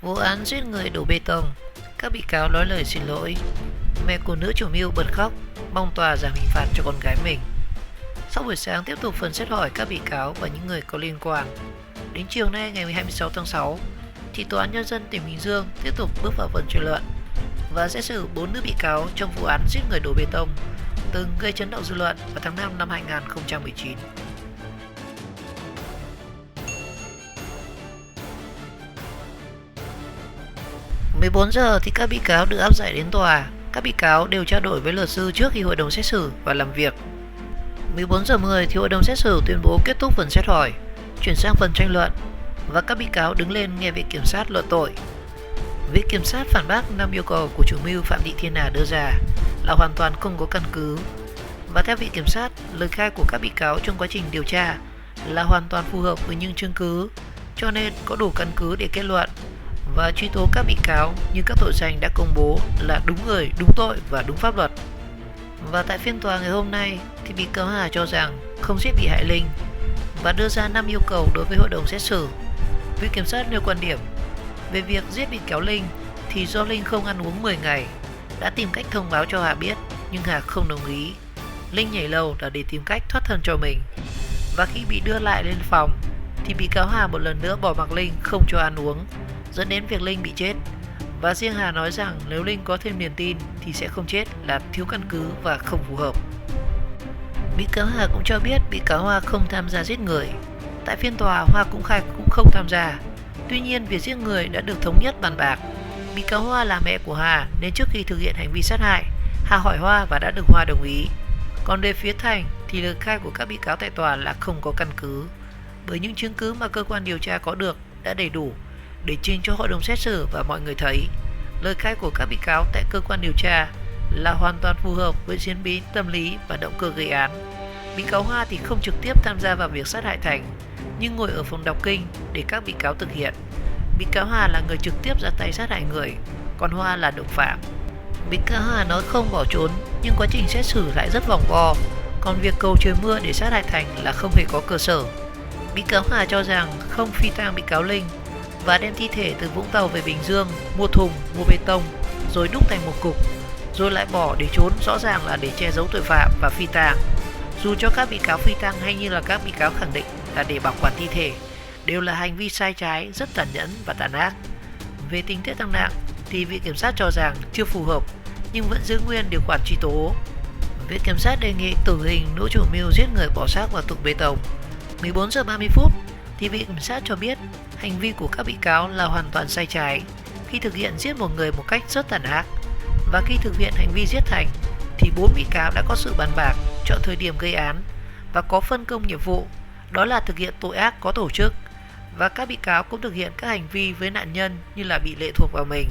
Vụ án giết người đổ bê tông, các bị cáo nói lời xin lỗi. Mẹ của nữ chủ mưu bật khóc, mong tòa giảm hình phạt cho con gái mình. Sau buổi sáng tiếp tục phần xét hỏi các bị cáo và những người có liên quan. Đến chiều nay ngày 26 tháng 6, thì Tòa án Nhân dân tỉnh Bình Dương tiếp tục bước vào phần tranh luận và xét xử 4 nữ bị cáo trong vụ án giết người đổ bê tông từng gây chấn động dư luận vào tháng 5 năm 2019. 14 giờ thì các bị cáo được áp giải đến tòa. Các bị cáo đều trao đổi với luật sư trước khi hội đồng xét xử và làm việc. 14 giờ 10 thì hội đồng xét xử tuyên bố kết thúc phần xét hỏi, chuyển sang phần tranh luận và các bị cáo đứng lên nghe viện kiểm sát luận tội. Viện kiểm sát phản bác 5 yêu cầu của chủ mưu Phạm Thị Thiên Hà đưa ra là hoàn toàn không có căn cứ. Và theo viện kiểm sát, lời khai của các bị cáo trong quá trình điều tra là hoàn toàn phù hợp với những chứng cứ, cho nên có đủ căn cứ để kết luận và truy tố các bị cáo như các tội danh đã công bố là đúng người, đúng tội và đúng pháp luật. Và tại phiên tòa ngày hôm nay thì bị cáo Hà cho rằng không giết bị hại Linh và đưa ra 5 yêu cầu đối với hội đồng xét xử. Viện kiểm sát nêu quan điểm về việc giết bị cáo Linh thì do Linh không ăn uống 10 ngày, đã tìm cách thông báo cho Hà biết nhưng Hà không đồng ý. Linh nhảy lầu là để tìm cách thoát thân cho mình. Và khi bị đưa lại lên phòng thì bị cáo Hà một lần nữa bỏ mặc Linh không cho ăn uống, dẫn đến việc Linh bị chết. Và riêng Hà nói rằng nếu Linh có thêm niềm tin thì sẽ không chết là thiếu căn cứ và không phù hợp. Bị cáo Hà cũng cho biết bị cáo Hoa không tham gia giết người. Tại phiên tòa, Hoa cũng khai cũng không tham gia. Tuy nhiên, việc giết người đã được thống nhất bàn bạc. Bị cáo Hoa là mẹ của Hà nên trước khi thực hiện hành vi sát hại, Hà hỏi Hoa và đã được Hoa đồng ý. Còn về phía Thành thì lời khai của các bị cáo tại tòa là không có căn cứ, bởi những chứng cứ mà cơ quan điều tra có được đã đầy đủ để trình cho hội đồng xét xử và mọi người thấy. Lời khai của các bị cáo tại cơ quan điều tra là hoàn toàn phù hợp với diễn biến tâm lý và động cơ gây án. Bị cáo Hoa thì không trực tiếp tham gia vào việc sát hại Thành, nhưng ngồi ở phòng đọc kinh để các bị cáo thực hiện. Bị cáo Hà là người trực tiếp ra tay sát hại người, còn Hoa là đồng phạm. Bị cáo Hà nói không bỏ trốn, nhưng quá trình xét xử lại rất vòng vo, còn việc cầu trời mưa để sát hại Thành là không hề có cơ sở. Bị cáo Hà cho rằng không phi tang bị cáo Linh và đem thi thể từ Vũng Tàu về Bình Dương, mua thùng, mua bê tông, rồi đúc thành một cục, rồi lại bỏ để trốn, rõ ràng là để che giấu tội phạm và phi tang. Dù cho các bị cáo phi tang hay như là các bị cáo khẳng định là để bảo quản thi thể, đều là hành vi sai trái, rất tàn nhẫn và tàn ác. Về tình tiết tăng nặng thì viện kiểm sát cho rằng chưa phù hợp, nhưng vẫn giữ nguyên điều khoản truy tố. Viện kiểm sát đề nghị tử hình nữ chủ mưu giết người bỏ xác vào thùng bê tông. 14 giờ 30 phút thì viện kiểm sát cho biết hành vi của các bị cáo là hoàn toàn sai trái khi thực hiện giết một người một cách rất tàn ác. Và khi thực hiện hành vi giết Thành thì 4 bị cáo đã có sự bàn bạc, chọn thời điểm gây án và có phân công nhiệm vụ, đó là thực hiện tội ác có tổ chức. Và các bị cáo cũng thực hiện các hành vi với nạn nhân như là bị lệ thuộc vào mình.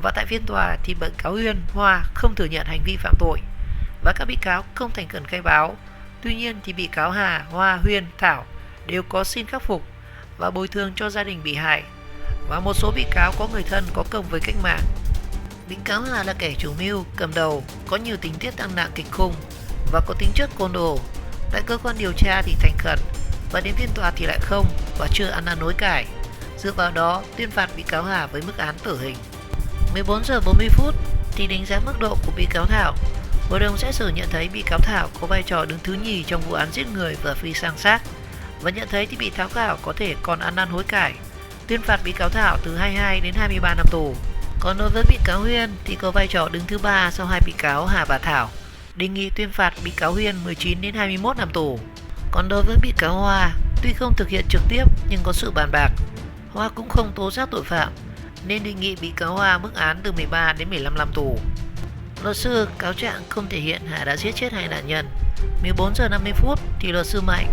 Và tại phiên tòa thì bị cáo Huyên, Hoa không thừa nhận hành vi phạm tội và các bị cáo không thành khẩn khai báo. Tuy nhiên thì bị cáo Hà, Hoa, Huyên, Thảo đều có xin khắc phục và bồi thường cho gia đình bị hại. Và một số bị cáo có người thân có công với cách mạng. Bị cáo Hà là kẻ chủ mưu, cầm đầu, có nhiều tình tiết tăng nặng kịch khung và có tính chất côn đồ. Tại cơ quan điều tra thì thành khẩn và đến phiên tòa thì lại không và chưa ăn năn hối cải. Dựa vào đó tuyên phạt bị cáo Hà với mức án tử hình. 14 giờ 40 phút thì đánh giá mức độ của bị cáo Thảo. Hội đồng xét xử nhận thấy bị cáo Thảo có vai trò đứng thứ nhì trong vụ án giết người và phi sang xác và nhận thấy thì bị cáo Thảo có thể còn ăn năn hối cải, tuyên phạt bị cáo Thảo từ 22 đến 23 năm tù. Còn đối với bị cáo Huyên thì có vai trò đứng thứ ba sau hai bị cáo Hà và Thảo, đề nghị tuyên phạt bị cáo Huyên 19 đến 21 năm tù. Còn đối với bị cáo Hoa, tuy không thực hiện trực tiếp nhưng có sự bàn bạc, Hoa cũng không tố giác tội phạm nên đề nghị bị cáo Hoa mức án từ 13 đến 15 năm tù. Luật sư cáo trạng không thể hiện Hà đã giết chết hai nạn nhân. 14 giờ 50 phút thì luật sư Mạnh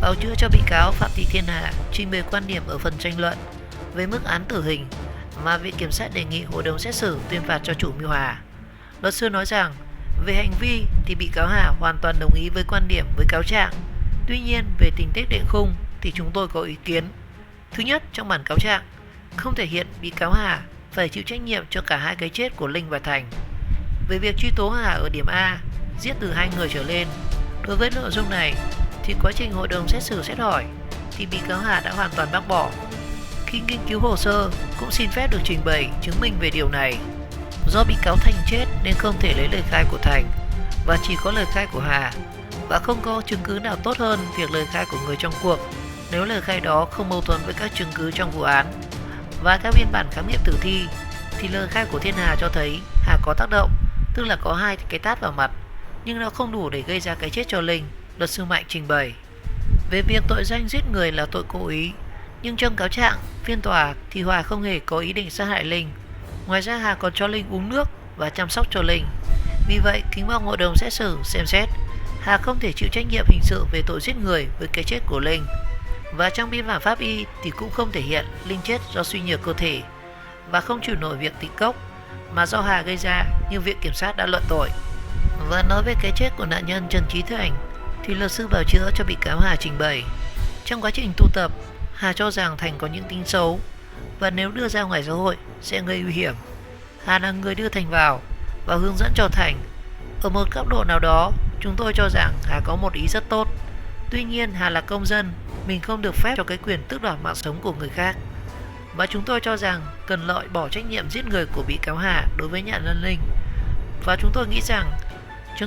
bào chữa cho bị cáo Phạm Thị Thiên Hà trình bày quan điểm ở phần tranh luận về mức án tử hình mà viện kiểm sát đề nghị hội đồng xét xử tuyên phạt cho chủ mưu Hà. Luật sư nói rằng về hành vi thì bị cáo Hà hoàn toàn đồng ý với quan điểm với cáo trạng. Tuy nhiên về tình tiết định khung thì chúng tôi có ý kiến. Thứ nhất, trong bản cáo trạng không thể hiện bị cáo Hà phải chịu trách nhiệm cho cả hai cái chết của Linh và Thành. Về việc truy tố Hà ở điểm A, giết từ 2 người trở lên, đối với nội dung này thì quá trình hội đồng xét xử xét hỏi thì bị cáo Hà đã hoàn toàn bác bỏ. Khi nghiên cứu hồ sơ cũng xin phép được trình bày chứng minh về điều này. Do bị cáo Thành chết nên không thể lấy lời khai của Thành và chỉ có lời khai của Hà, và không có chứng cứ nào tốt hơn việc lời khai của người trong cuộc nếu lời khai đó không mâu thuẫn với các chứng cứ trong vụ án. Và theo biên bản khám nghiệm tử thi thì lời khai của Thiên Hà cho thấy Hà có tác động, tức là có 2 cái tát vào mặt, nhưng nó không đủ để gây ra cái chết cho Linh, luật sư Mạnh trình bày. Về việc tội danh giết người là tội cố ý, nhưng trong cáo trạng phiên tòa thì Hòa không hề có ý định sát hại Linh. Ngoài ra Hà còn cho Linh uống nước và chăm sóc cho Linh. Vì vậy, kính mong hội đồng xét xử xem xét Hà không thể chịu trách nhiệm hình sự về tội giết người với cái chết của Linh. Và trong biên bản pháp y thì cũng không thể hiện Linh chết do suy nhược cơ thể và không chịu nổi việc tịch cốc mà do Hà gây ra như viện kiểm sát đã luận tội. Và nói về cái chết của nạn nhân Trần Trí Thành thì luật sư bào chữa cho bị cáo Hà trình bày. Trong quá trình tu tập, Hà cho rằng Thành có những tính xấu và nếu đưa ra ngoài xã hội sẽ gây nguy hiểm. Hà là người đưa Thành vào và hướng dẫn cho Thành. Ở một góc độ nào đó, chúng tôi cho rằng Hà có một ý rất tốt. Tuy nhiên, Hà là công dân, mình không được phép cho cái quyền tước đoạt mạng sống của người khác. Và chúng tôi cho rằng cần loại bỏ trách nhiệm giết người của bị cáo Hà đối với nạn nhân Linh. Và chúng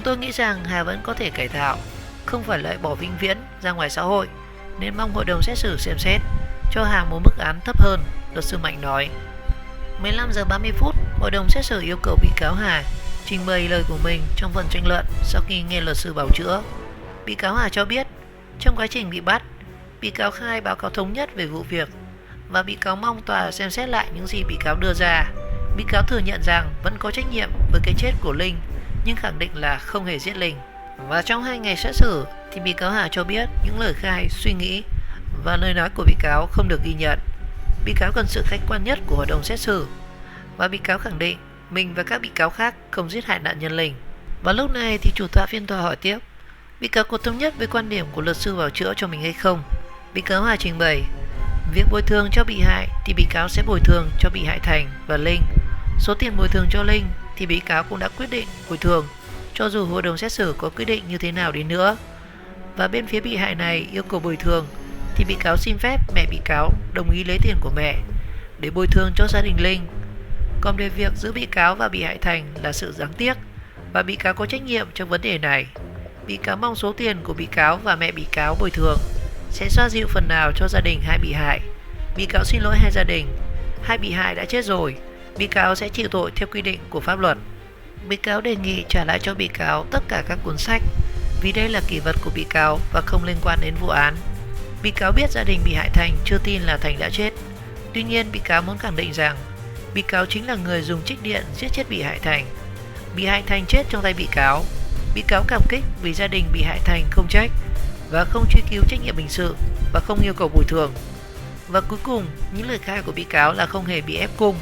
tôi nghĩ rằng Hà vẫn có thể cải tạo, không phải loại bỏ vĩnh viễn ra ngoài xã hội, nên mong hội đồng xét xử xem xét cho Hà một mức án thấp hơn, luật sư Mạnh nói. 15 giờ 30 phút, hội đồng xét xử yêu cầu bị cáo Hà trình bày lời của mình trong phần tranh luận sau khi nghe luật sư bào chữa. Bị cáo Hà cho biết, trong quá trình bị bắt, bị cáo khai báo cáo thống nhất về vụ việc và bị cáo mong tòa xem xét lại những gì bị cáo đưa ra. Bị cáo thừa nhận rằng vẫn có trách nhiệm với cái chết của Linh, nhưng khẳng định là không hề giết Linh. Và trong 2 ngày xét xử thì bị cáo Hà cho biết những lời khai, suy nghĩ và lời nói của bị cáo không được ghi nhận. Bị cáo cần sự khách quan nhất của hội đồng xét xử và bị cáo khẳng định mình và các bị cáo khác không giết hại nạn nhân Linh. Và lúc này thì chủ tọa phiên tòa hỏi tiếp, bị cáo có thống nhất với quan điểm của luật sư bào chữa cho mình hay không? Bị cáo Hà trình bày, việc bồi thường cho bị hại thì bị cáo sẽ bồi thường cho bị hại Thành và Linh. Số tiền bồi thường cho Linh thì bị cáo cũng đã quyết định bồi thường, cho dù hội đồng xét xử có quyết định như thế nào đi nữa. Và bên phía bị hại này yêu cầu bồi thường thì bị cáo xin phép mẹ bị cáo đồng ý lấy tiền của mẹ để bồi thường cho gia đình Linh. Còn về việc giữa bị cáo và bị hại Thành là sự đáng tiếc và bị cáo có trách nhiệm trong vấn đề này. Bị cáo mong số tiền của bị cáo và mẹ bị cáo bồi thường sẽ xoa dịu phần nào cho gia đình hai bị hại. Bị cáo xin lỗi hai gia đình, hai bị hại đã chết rồi, bị cáo sẽ chịu tội theo quy định của pháp luật. Bị cáo đề nghị trả lại cho bị cáo tất cả các cuốn sách vì đây là kỷ vật của bị cáo và không liên quan đến vụ án. Bị cáo biết gia đình bị hại Thành chưa tin là Thành đã chết. Tuy nhiên, bị cáo muốn khẳng định rằng bị cáo chính là người dùng trích điện giết chết bị hại Thành. Bị hại Thành chết trong tay bị cáo. Bị cáo cảm kích vì gia đình bị hại Thành không trách và không truy cứu trách nhiệm hình sự và không yêu cầu bồi thường. Và cuối cùng, những lời khai của bị cáo là không hề bị ép cung.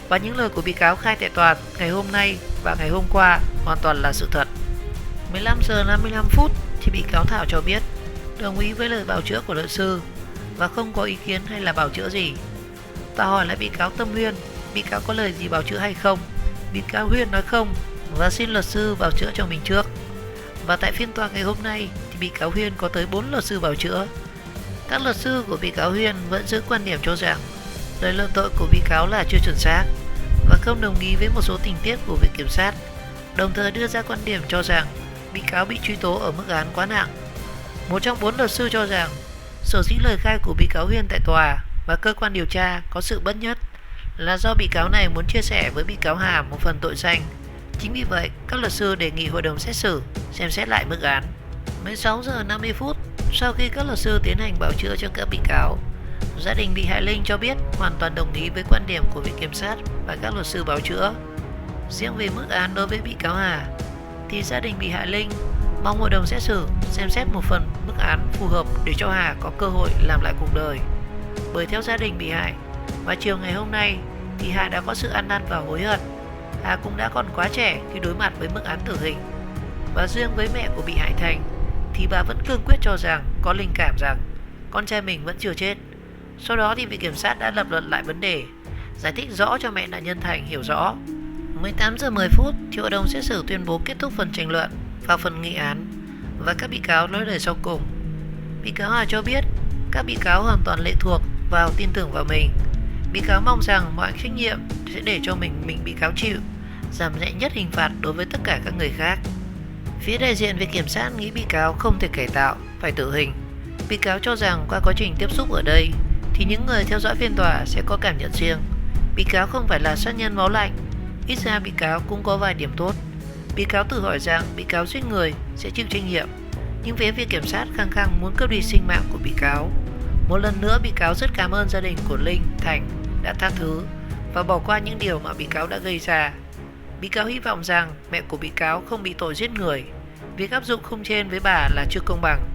Và những lời của bị cáo khai tại tòa ngày hôm nay và ngày hôm qua hoàn toàn là sự thật. 15 giờ 55 phút thì bị cáo Thảo cho biết đồng ý với lời bào chữa của luật sư và không có ý kiến hay là bào chữa gì. Tòa hỏi lại bị cáo Tâm Huyên, bị cáo có lời gì bào chữa hay không? Bị cáo Huyên nói không và xin luật sư bào chữa cho mình trước. Và tại phiên tòa ngày hôm nay thì bị cáo Huyên có tới 4 luật sư bào chữa. Các luật sư của bị cáo Huyên vẫn giữ quan điểm cho rằng lời luận tội của bị cáo là chưa chuẩn xác và không đồng ý với một số tình tiết của viện kiểm sát, đồng thời đưa ra quan điểm cho rằng bị cáo bị truy tố ở mức án quá nặng. Một trong 4 luật sư cho rằng sở dĩ lời khai của bị cáo Huyên tại tòa và cơ quan điều tra có sự bất nhất là do bị cáo này muốn chia sẻ với bị cáo Hà một phần tội danh. Chính vì vậy, các luật sư đề nghị hội đồng xét xử xem xét lại mức án. 16 giờ 50 phút, sau khi các luật sư tiến hành bào chữa cho các bị cáo, gia đình bị hại Linh cho biết hoàn toàn đồng ý với quan điểm của viện kiểm sát và các luật sư bào chữa. Riêng về mức án đối với bị cáo Hà, thì gia đình bị hại Linh mong hội đồng xét xử xem xét một phần mức án phù hợp để cho Hà có cơ hội làm lại cuộc đời. Bởi theo gia đình bị hại, vào chiều ngày hôm nay thì Hà đã có sự ăn năn và hối hận. Hà cũng đã còn quá trẻ khi đối mặt với mức án tử hình. Và riêng với mẹ của bị hại Thành thì bà vẫn cương quyết cho rằng có linh cảm rằng con trai mình vẫn chưa chết. Sau đó thì viện kiểm sát đã lập luận lại vấn đề, giải thích rõ cho mẹ nạn nhân Thành hiểu rõ. 18 giờ 10 phút thì hội đồng xét xử tuyên bố kết thúc phần tranh luận vào phần nghị án và các bị cáo nói lời sau cùng. Bị cáo Hà cho biết các bị cáo hoàn toàn lệ thuộc vào tin tưởng vào mình. Bị cáo mong rằng mọi trách nhiệm sẽ để cho mình bị cáo chịu, giảm nhẹ nhất hình phạt đối với tất cả các người khác. Phía đại diện viện kiểm sát nghĩ bị cáo không thể cải tạo, phải tử hình. Bị cáo cho rằng qua quá trình tiếp xúc ở đây thì những người theo dõi phiên tòa sẽ có cảm nhận riêng. Bị cáo không phải là sát nhân máu lạnh, ít ra bị cáo cũng có vài điểm tốt. Bị cáo tự hỏi rằng bị cáo giết người sẽ chịu trách nhiệm, nhưng phía viện kiểm sát khăng khăng muốn cướp đi sinh mạng của bị cáo. Một lần nữa bị cáo rất cảm ơn gia đình của Linh, Thành đã tha thứ và bỏ qua những điều mà bị cáo đã gây ra. Bị cáo hy vọng rằng mẹ của bị cáo không bị tội giết người. Việc áp dụng khung trên với bà là chưa công bằng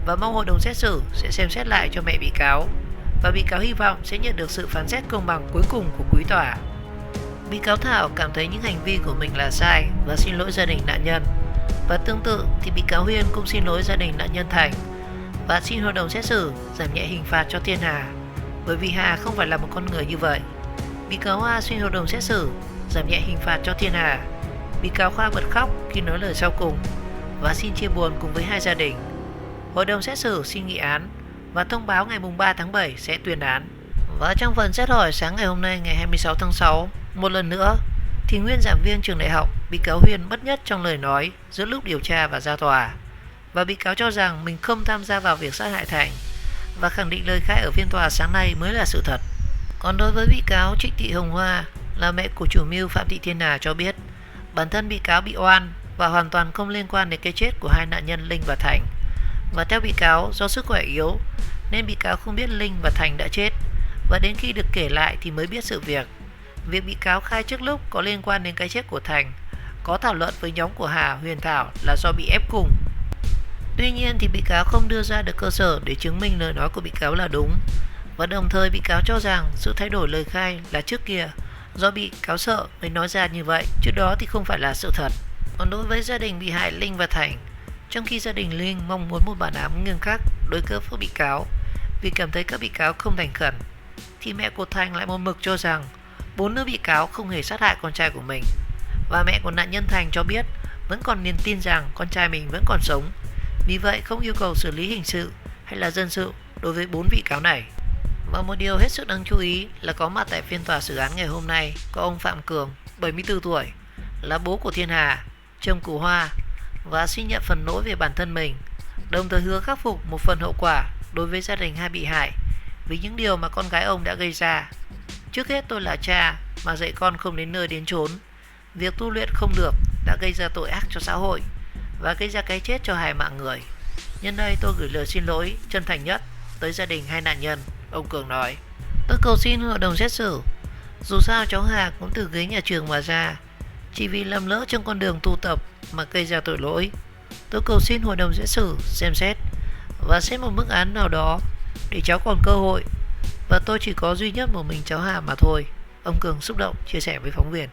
và mong hội đồng xét xử sẽ xem xét lại cho mẹ bị cáo, và bị cáo hy vọng sẽ nhận được sự phán xét công bằng cuối cùng của quý tòa. Bị cáo Thảo cảm thấy những hành vi của mình là sai và xin lỗi gia đình nạn nhân. Và tương tự thì bị cáo Huyên cũng xin lỗi gia đình nạn nhân Thành và xin hội đồng xét xử giảm nhẹ hình phạt cho Thiên Hà, bởi vì Hà không phải là một con người như vậy. Bị cáo Hoa xin hội đồng xét xử giảm nhẹ hình phạt cho Thiên Hà. Bị cáo Khoa bật khóc khi nói lời sau cùng và xin chia buồn cùng với hai gia đình. Hội đồng xét xử xin nghị án và thông báo ngày 3 tháng 7 sẽ tuyên án. Và trong phần xét hỏi sáng ngày hôm nay ngày 26 tháng 6, một lần nữa thì nguyên giảng viên trường đại học bị cáo Huyên bất nhất trong lời nói giữa lúc điều tra và ra tòa. Và bị cáo cho rằng mình không tham gia vào việc sát hại Thành và khẳng định lời khai ở phiên tòa sáng nay mới là sự thật. Còn đối với bị cáo Trịnh Thị Hồng Hoa là mẹ của chủ mưu Phạm Thị Thiên Hà cho biết bản thân bị cáo bị oan và hoàn toàn không liên quan đến cái chết của hai nạn nhân Linh và Thành. Và theo bị cáo, do sức khỏe yếu nên bị cáo không biết Linh và Thành đã chết, và đến khi được kể lại thì mới biết sự việc. Việc bị cáo khai trước lúc có liên quan đến cái chết của Thành có thảo luận với nhóm của Hà, Huyền Thảo là do bị ép cùng. Tuy nhiên thì bị cáo không đưa ra được cơ sở để chứng minh lời nói của bị cáo là đúng, và đồng thời bị cáo cho rằng sự thay đổi lời khai là trước kia do bị cáo sợ mới nói ra như vậy, trước đó thì không phải là sự thật. Còn đối với gia đình bị hại Linh và Thành, trong khi gia đình Linh mong muốn một bản án nghiêm khắc đối với các bị cáo vì cảm thấy các bị cáo không thành khẩn, thì mẹ của Thành lại một mực cho rằng 4 nữ bị cáo không hề sát hại con trai của mình. Và mẹ của nạn nhân Thành cho biết vẫn còn niềm tin rằng con trai mình vẫn còn sống, vì vậy không yêu cầu xử lý hình sự hay là dân sự đối với 4 bị cáo này. Và một điều hết sức đáng chú ý là có mặt tại phiên tòa xử án ngày hôm nay có ông Phạm Cường, 74 tuổi, là bố của Thiên Hà, chồng của Hoa, và xin nhận phần lỗi về bản thân mình, đồng thời hứa khắc phục một phần hậu quả đối với gia đình hai bị hại vì những điều mà con gái ông đã gây ra. Trước hết tôi là cha mà dạy con không đến nơi đến chốn. Việc tu luyện không được đã gây ra tội ác cho xã hội và gây ra cái chết cho hai mạng người. Nhân đây tôi gửi lời xin lỗi chân thành nhất tới gia đình hai nạn nhân, ông Cường nói. Tôi cầu xin hội đồng xét xử, dù sao cháu Hà cũng từ ghế nhà trường mà ra, chỉ vì lầm lỡ trong con đường tu tập mà gây ra tội lỗi. Tôi cầu xin hội đồng xét xử xem xét và xét một mức án nào đó để cháu còn cơ hội, và tôi chỉ có duy nhất một mình cháu Hà mà thôi, ông Cường xúc động chia sẻ với phóng viên.